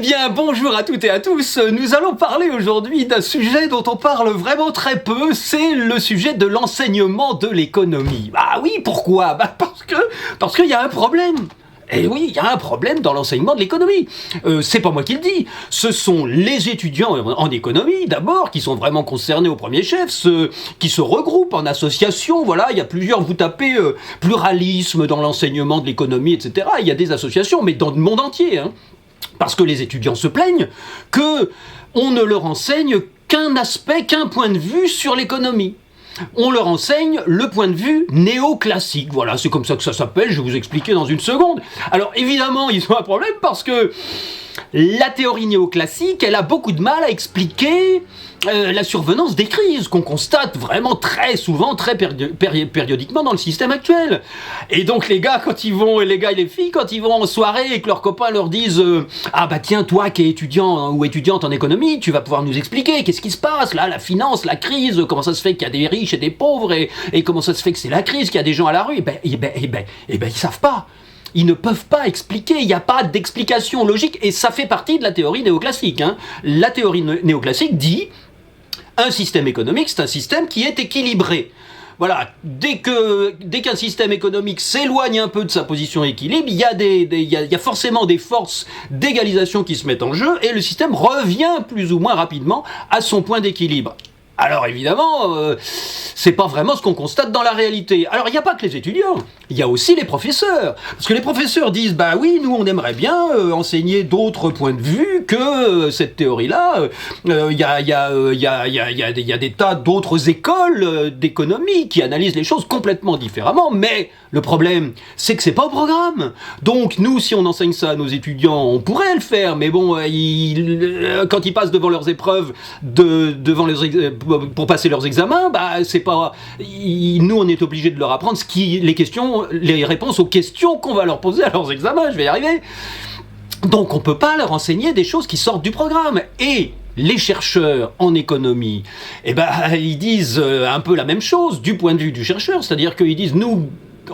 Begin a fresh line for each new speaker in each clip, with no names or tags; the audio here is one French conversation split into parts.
bien, bonjour à toutes et à tous. Nous allons parler aujourd'hui d'un sujet dont on parle vraiment très peu, c'est le sujet de l'enseignement de l'économie. Ah oui, pourquoi ? Parce qu'il y a un problème. Et oui, il y a un problème dans l'enseignement de l'économie. C'est pas moi qui le dis. Ce sont les étudiants en économie, d'abord, qui sont vraiment concernés au premier chef, ceux qui se regroupent en associations. Voilà, il y a plusieurs, vous tapez pluralisme dans l'enseignement de l'économie, etc. Il y a des associations, mais dans le monde entier, hein. Parce que les étudiants se plaignent que on ne leur enseigne qu'un aspect, qu'un point de vue sur l'économie. On leur enseigne le point de vue néoclassique. Voilà, c'est comme ça que ça s'appelle, je vais vous expliquer dans une seconde. Alors évidemment, ils ont un problème parce que la théorie néoclassique, elle a beaucoup de mal à expliquer la survenance des crises qu'on constate vraiment très souvent, très périodiquement dans le système actuel. Et donc les gars et les filles, quand ils vont en soirée et que leurs copains leur disent ah bah tiens, toi qui es étudiant ou étudiante en économie, tu vas pouvoir nous expliquer qu'est-ce qui se passe là, la finance, la crise, comment ça se fait qu'il y a des riches et des pauvres et comment ça se fait que c'est la crise, qu'il y a des gens à la rue, ils savent pas. Ils ne peuvent pas expliquer, il n'y a pas d'explication logique, et ça fait partie de la théorie néoclassique. Hein. La théorie néoclassique dit un système économique, c'est un système qui est équilibré. Voilà, dès qu'un système économique s'éloigne un peu de sa position d'équilibre, il y a forcément des forces d'égalisation qui se mettent en jeu, et le système revient plus ou moins rapidement à son point d'équilibre. Alors évidemment, c'est pas vraiment ce qu'on constate dans la réalité. Alors il n'y a pas que les étudiants, il y a aussi les professeurs. Parce que les professeurs disent, bah oui, nous on aimerait bien enseigner d'autres points de vue que cette théorie-là. Il y a des tas d'autres écoles d'économie qui analysent les choses complètement différemment, mais le problème, c'est que c'est pas au programme. Donc nous, si on enseigne ça à nos étudiants, on pourrait le faire, mais bon, quand ils passent devant leurs épreuves, pour passer leurs examens, bah c'est pas. Nous, on est obligé de leur apprendre les réponses aux questions qu'on va leur poser à leurs examens. Je vais y arriver. Donc, on peut pas leur enseigner des choses qui sortent du programme. Et les chercheurs en économie, ils disent un peu la même chose du point de vue du chercheur, c'est-à-dire qu'ils disent nous.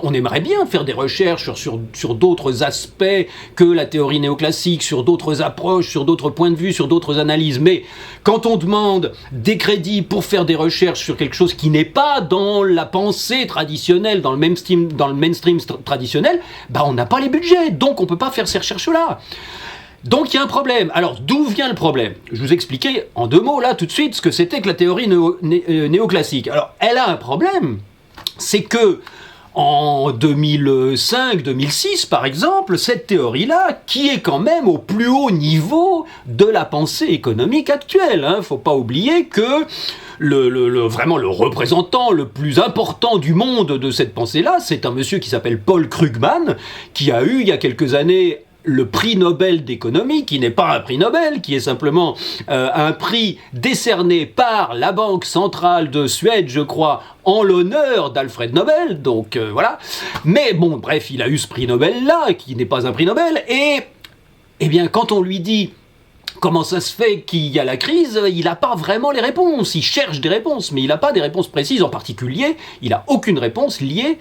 On aimerait bien faire des recherches sur d'autres aspects que la théorie néoclassique, sur d'autres approches, sur d'autres points de vue, sur d'autres analyses. Mais quand on demande des crédits pour faire des recherches sur quelque chose qui n'est pas dans la pensée traditionnelle, dans le mainstream traditionnel, on n'a pas les budgets, donc on ne peut pas faire ces recherches-là. Donc il y a un problème. Alors d'où vient le problème ? Je vous expliquais en 2 mots là tout de suite ce que c'était que la théorie néoclassique. Alors elle a un problème, c'est que en 2005-2006, par exemple, cette théorie-là, qui est quand même au plus haut niveau de la pensée économique actuelle. Hein. Faut pas oublier que vraiment le représentant le plus important du monde de cette pensée-là, c'est un monsieur qui s'appelle Paul Krugman, qui a eu il y a quelques années le prix Nobel d'économie, qui n'est pas un prix Nobel, qui est simplement un prix décerné par la Banque centrale de Suède, je crois, en l'honneur d'Alfred Nobel, donc voilà. Mais bon, bref, il a eu ce prix Nobel-là, qui n'est pas un prix Nobel, et eh bien, quand on lui dit comment ça se fait qu'il y a la crise, il n'a pas vraiment les réponses, il cherche des réponses, mais il n'a pas des réponses précises, en particulier, il n'a aucune réponse liée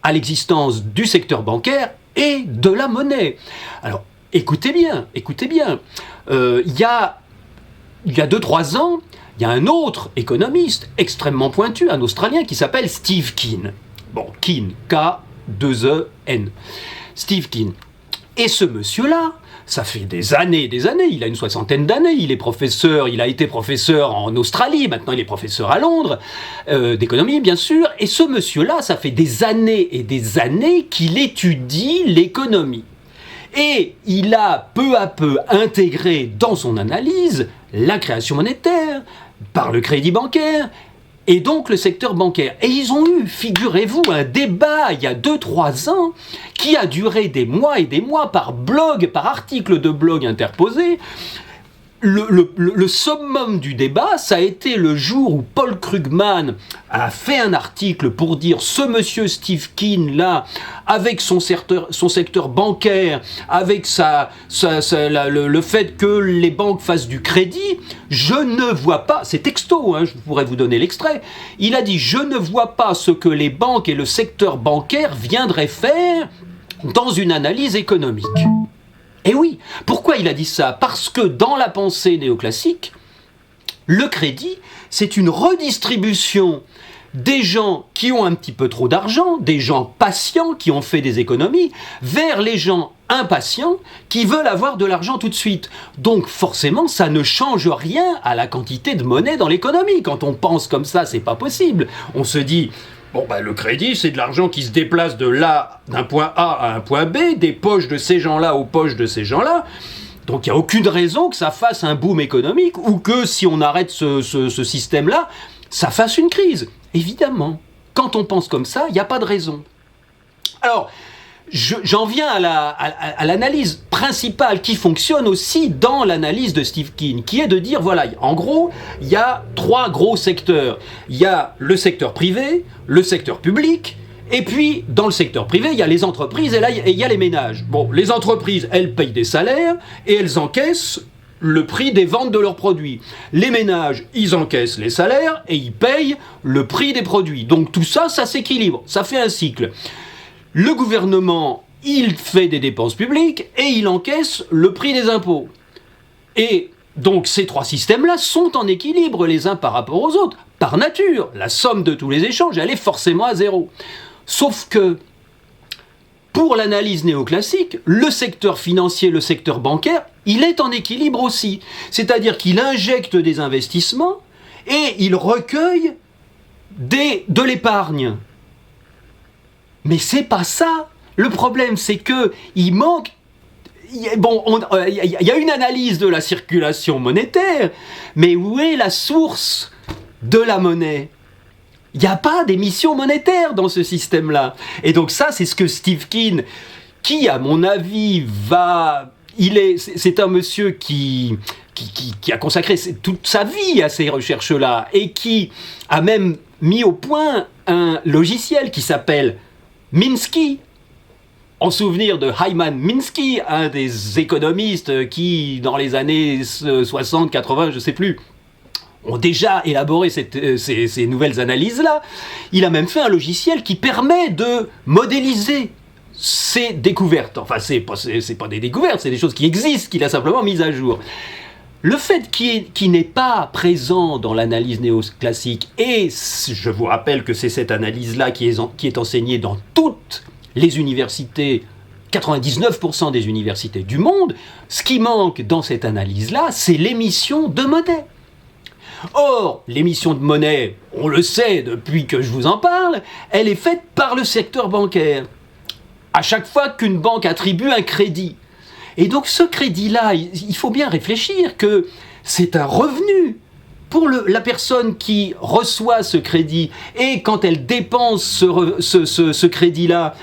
à l'existence du secteur bancaire et de la monnaie. Alors, écoutez bien. Il y a 2-3 ans, il y a un autre économiste extrêmement pointu, un Australien, qui s'appelle Steve Keen. Bon, Keen, K-2-E-N. Steve Keen. Et ce monsieur-là, ça fait des années, il a une 60aine d'années, il a été professeur en Australie, maintenant il est professeur à Londres, d'économie bien sûr, et ce monsieur-là, ça fait des années et des années qu'il étudie l'économie. Et il a peu à peu intégré dans son analyse la création monétaire, par le crédit bancaire, et donc le secteur bancaire. Et ils ont eu, figurez-vous, un débat il y a 2-3 ans qui a duré des mois et des mois par article de blog interposé. Le summum du débat, ça a été le jour où Paul Krugman a fait un article pour dire ce monsieur Steve Keen là, avec son secteur bancaire, avec le fait que les banques fassent du crédit, je ne vois pas, c'est texto, je pourrais vous donner l'extrait, il a dit je ne vois pas ce que les banques et le secteur bancaire viendraient faire dans une analyse économique. Et oui, pourquoi il a dit ça? Parce que dans la pensée néoclassique, le crédit, c'est une redistribution des gens qui ont un petit peu trop d'argent, des gens patients qui ont fait des économies, vers les gens impatients qui veulent avoir de l'argent tout de suite. Donc forcément, ça ne change rien à la quantité de monnaie dans l'économie. Quand on pense comme ça, c'est pas possible. On se dit, bon, le crédit, c'est de l'argent qui se déplace de là, d'un point A à un point B, des poches de ces gens-là aux poches de ces gens-là. Donc il n'y a aucune raison que ça fasse un boom économique ou que si on arrête ce système-là, ça fasse une crise. Évidemment, quand on pense comme ça, il n'y a pas de raison. Alors, j'en viens à l'analyse principale qui fonctionne aussi dans l'analyse de Steve Keen, qui est de dire, voilà, en gros, il y a 3 gros secteurs. Il y a le secteur privé, le secteur public, et puis, dans le secteur privé, il y a les entreprises et là, il y a les ménages. Bon, les entreprises, elles payent des salaires et elles encaissent le prix des ventes de leurs produits. Les ménages, ils encaissent les salaires et ils payent le prix des produits. Donc tout ça, ça s'équilibre, ça fait un cycle. Le gouvernement, il fait des dépenses publiques et il encaisse le prix des impôts. Et donc ces 3 systèmes-là sont en équilibre les uns par rapport aux autres. Par nature, la somme de tous les échanges, elle est forcément à 0. Sauf que, pour l'analyse néoclassique, le secteur financier, le secteur bancaire, il est en équilibre aussi. C'est-à-dire qu'il injecte des investissements et il recueille de l'épargne. Mais c'est pas ça. Le problème, c'est que il manque. Bon, il y a une analyse de la circulation monétaire, mais où est la source de la monnaie? Il n'y a pas d'émission monétaire dans ce système-là. Et donc ça, c'est ce que Steve Keen, qui, à mon avis, c'est un monsieur qui a consacré toute sa vie à ces recherches-là et qui a même mis au point un logiciel qui s'appelle Minsky, en souvenir de Hyman Minsky, un des économistes qui, dans les années 60, 80, je ne sais plus, ont déjà élaboré ces nouvelles analyses-là. Il a même fait un logiciel qui permet de modéliser ces découvertes. Enfin, c'est pas des découvertes, c'est des choses qui existent, qu'il a simplement mises à jour. Le fait qu'il n'est pas présent dans l'analyse néoclassique, et je vous rappelle que c'est cette analyse-là qui est enseignée dans toutes les universités, 99% des universités du monde, ce qui manque dans cette analyse-là, c'est l'émission de monnaie. Or, l'émission de monnaie, on le sait depuis que je vous en parle, elle est faite par le secteur bancaire. À chaque fois qu'une banque attribue un crédit. Et donc ce crédit-là, il faut bien réfléchir que c'est un revenu pour la personne qui reçoit ce crédit. Et quand elle dépense ce crédit-là,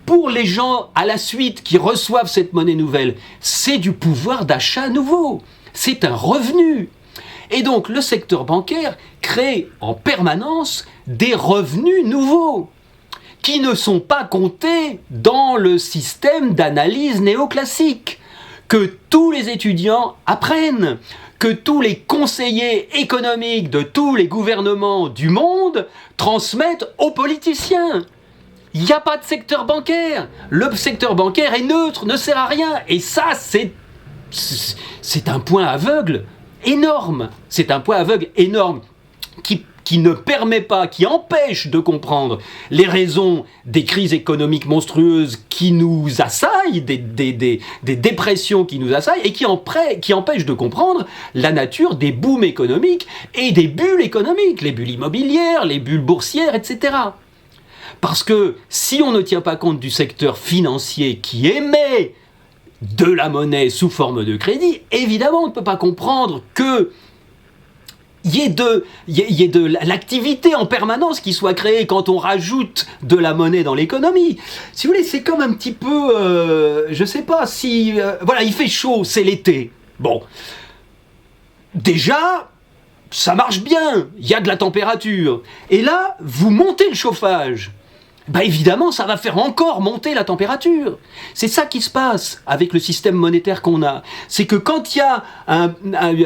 pour les gens à la suite qui reçoivent cette monnaie nouvelle, c'est du pouvoir d'achat nouveau. C'est un revenu. Et donc le secteur bancaire crée en permanence des revenus nouveaux qui ne sont pas comptés dans le système d'analyse néoclassique, que tous les étudiants apprennent, que tous les conseillers économiques de tous les gouvernements du monde transmettent aux politiciens. Il n'y a pas de secteur bancaire. Le secteur bancaire est neutre, ne sert à rien. Et ça, c'est un point aveugle énorme. C'est un point aveugle énorme qui ne permet pas, qui empêche de comprendre les raisons des crises économiques monstrueuses qui nous assaillent, des dépressions qui nous assaillent, et qui empêche de comprendre la nature des booms économiques et des bulles économiques, les bulles immobilières, les bulles boursières, etc. Parce que si on ne tient pas compte du secteur financier qui émet de la monnaie sous forme de crédit, évidemment on ne peut pas comprendre que il y ait de l'activité en permanence qui soit créée quand on rajoute de la monnaie dans l'économie. Si vous voulez, c'est comme un petit peu, je sais pas, si... voilà, il fait chaud, c'est l'été. Bon. Déjà, ça marche bien, il y a de la température. Et là, vous montez le chauffage. bah évidemment, ça va faire encore monter la température. C'est ça qui se passe avec le système monétaire qu'on a. C'est que quand il y a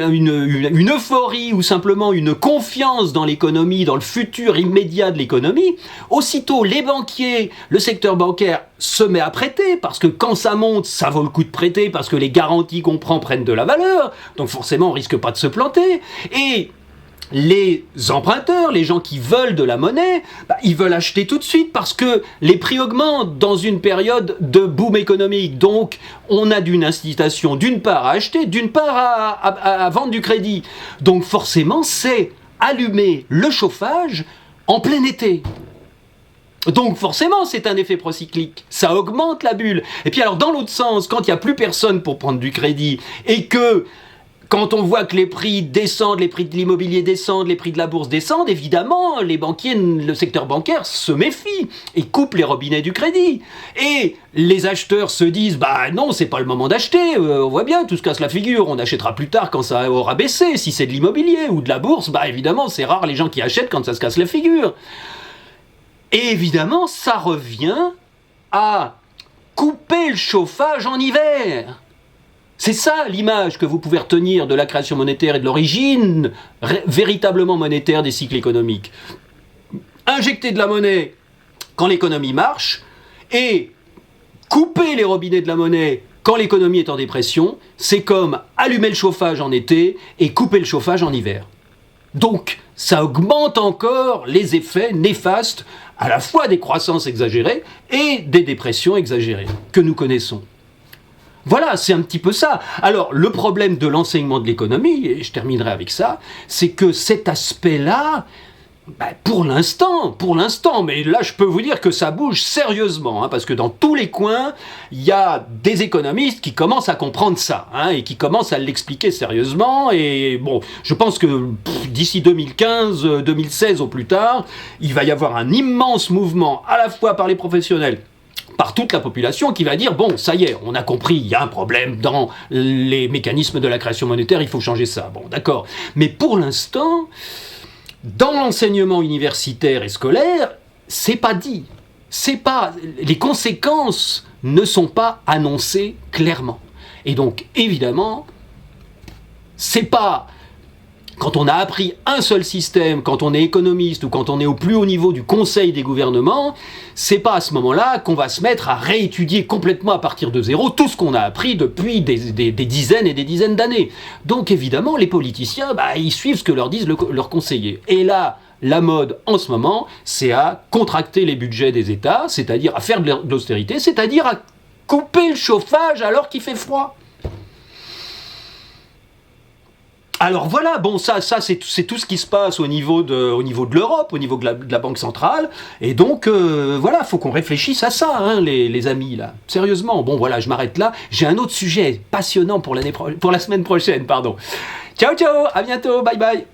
une euphorie ou simplement une confiance dans l'économie, dans le futur immédiat de l'économie, aussitôt les banquiers, le secteur bancaire se met à prêter, parce que quand ça monte, ça vaut le coup de prêter, parce que les garanties qu'on prend prennent de la valeur, donc forcément on risque pas de se planter, et les emprunteurs, les gens qui veulent de la monnaie, bah, ils veulent acheter tout de suite parce que les prix augmentent dans une période de boom économique. Donc, on a d'une incitation d'une part à acheter, d'une part à vendre du crédit. Donc, forcément, c'est allumer le chauffage en plein été. Donc forcément, c'est un effet procyclique. Ça augmente la bulle. Et puis alors, dans l'autre sens, quand il n'y a plus personne pour prendre du crédit et que quand on voit que les prix descendent, les prix de l'immobilier descendent, les prix de la bourse descendent, évidemment, les banquiers, le secteur bancaire se méfie et coupe les robinets du crédit. Et les acheteurs se disent, bah non, c'est pas le moment d'acheter, on voit bien, tout se casse la figure, on achètera plus tard quand ça aura baissé. Si c'est de l'immobilier ou de la bourse, bah évidemment, c'est rare les gens qui achètent quand ça se casse la figure. Et évidemment, ça revient à couper le chauffage en hiver. C'est ça l'image que vous pouvez retenir de la création monétaire et de l'origine véritablement monétaire des cycles économiques. Injecter de la monnaie quand l'économie marche et couper les robinets de la monnaie quand l'économie est en dépression, c'est comme allumer le chauffage en été et couper le chauffage en hiver. Donc, ça augmente encore les effets néfastes à la fois des croissances exagérées et des dépressions exagérées que nous connaissons. Voilà, c'est un petit peu ça. Alors, le problème de l'enseignement de l'économie, et je terminerai avec ça, c'est que cet aspect-là, pour l'instant, mais là je peux vous dire que ça bouge sérieusement, parce que dans tous les coins, il y a des économistes qui commencent à comprendre ça, et qui commencent à l'expliquer sérieusement, et bon, je pense que d'ici 2015, 2016 au plus tard, il va y avoir un immense mouvement, à la fois par les professionnels, par toute la population qui va dire, bon, ça y est, on a compris, il y a un problème dans les mécanismes de la création monétaire, il faut changer ça. Bon, d'accord. Mais pour l'instant, dans l'enseignement universitaire et scolaire, c'est pas dit. Les conséquences ne sont pas annoncées clairement. Et donc, évidemment, c'est pas quand on a appris un seul système, quand on est économiste ou quand on est au plus haut niveau du conseil des gouvernements, c'est pas à ce moment-là qu'on va se mettre à réétudier complètement à partir de zéro tout ce qu'on a appris depuis des dizaines et des dizaines d'années. Donc évidemment, les politiciens, ils suivent ce que leur disent leurs conseillers. Et là, la mode en ce moment, c'est à contracter les budgets des États, c'est-à-dire à faire de l'austérité, c'est-à-dire à couper le chauffage alors qu'il fait froid. Alors voilà, bon, ça c'est tout ce qui se passe au niveau de l'Europe, au niveau de la Banque centrale, et donc voilà, faut qu'on réfléchisse à ça, les amis, là, sérieusement. Bon voilà, je m'arrête là, j'ai un autre sujet passionnant pour la semaine prochaine, pardon. Ciao, à bientôt, bye bye.